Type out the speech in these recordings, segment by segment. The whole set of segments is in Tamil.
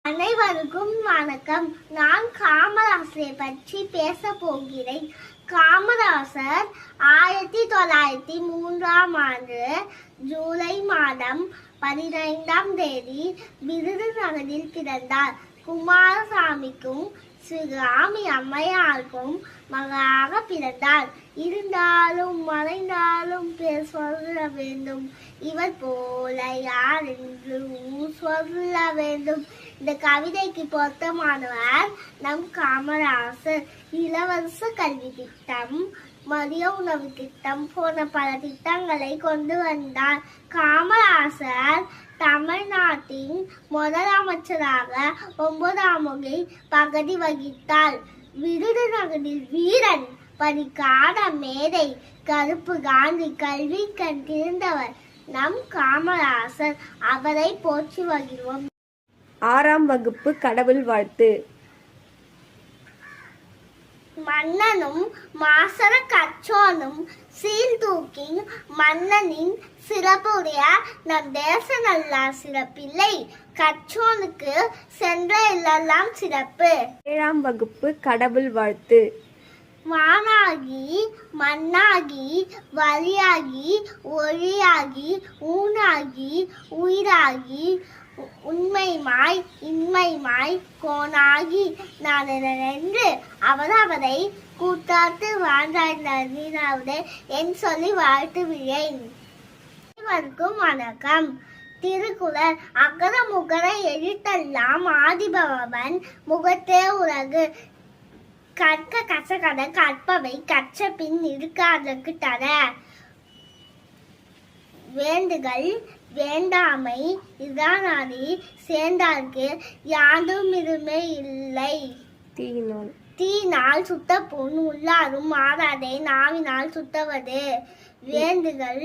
அனைவருக்கும் வணக்கம். நான் காமராசரை பற்றி பேச போகிறேன். காமராசர் 1903 ஜூலை மாதம் 15 விருதுநகரில் பிறந்தார். குமாரசாமிக்கும் சிவகாமி அம்மையாருக்கும் மகளாக பிறந்தார். இருந்தாலும் மறைந்தாலும் பேர் சொல்ல வேண்டும், இவர் போல யார் என்று சொல்ல வேண்டும். இந்த கவிதைக்கு பொருத்தமானவர் நம் காமராசர். இலவச கல்வி திட்டம், மதிய உணவு திட்டம் போன்ற பல திட்டங்களை கொண்டு வந்தார். காமராசர் தமிழ்நாட்டின் முதலமைச்சராக 9ஆம் வகை பதவி வகித்தார். விருதுநகரில் வீரன், படிக்காத மேதை, கருப்பு காந்தி, கல்வி கண் திறந்தவர் நம் காமராசர். அவரை போற்றி வருகிறோம். 6ஆம் வகுப்பு கடவுள் வாழ்த்து. மன்னனும் மாசற கற்றோனும் சீர்தூக்கி மன்னனின் சிறப்புடைய நம் தேச நல்லா சிறப்பில்லை, கற்றோனுக்கு சென்ற இல்லெல்லாம் சிறப்பு. 7ஆம் வகுப்பு கடவுள் வாழ்த்து. வானாகி மண்ணாகி வழியாகி ஒளியாகி ஊனாகி உயிராகி உண்மைமாய் இன்மைமாய் கோனாகி நானென்று அவரவரை கூட்டாத்து வாழ்ந்தாய் என் சொல்லி வாழ்த்துகிறேன். அனைவருக்கும் வணக்கம். திருக்குறள். அகர முகர எழுத்தெல்லாம் ஆதிபவன் முகத்தே உலகு. கற்க கசகட கற்பவை கற்ற பின் இருக்காதற்கு தர. வேண்டுகள் வேண்டாமை இதானாதி சேர்ந்தார்க்கு யாதும் இருமை இல்லை. தீயினால் சுத்த புண் உள்ளாரும் மாறாதே நாவினால் சுத்தவது. வேண்டுகள்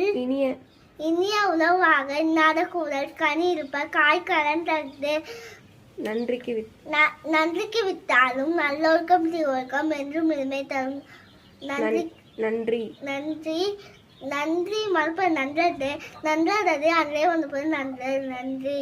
இனிய உணவாக நடக்கூறல் கனி இருப்ப காய்கறன் தந்து. நன்றிக்கு வித்தாலும் நல்லொழுக்கம் தீவொழுக்கம் என்றும் இருமை தரும். நன்றி நன்றி நன்றி மறுப்ப நன்றது அன்றே வந்து நன்றி.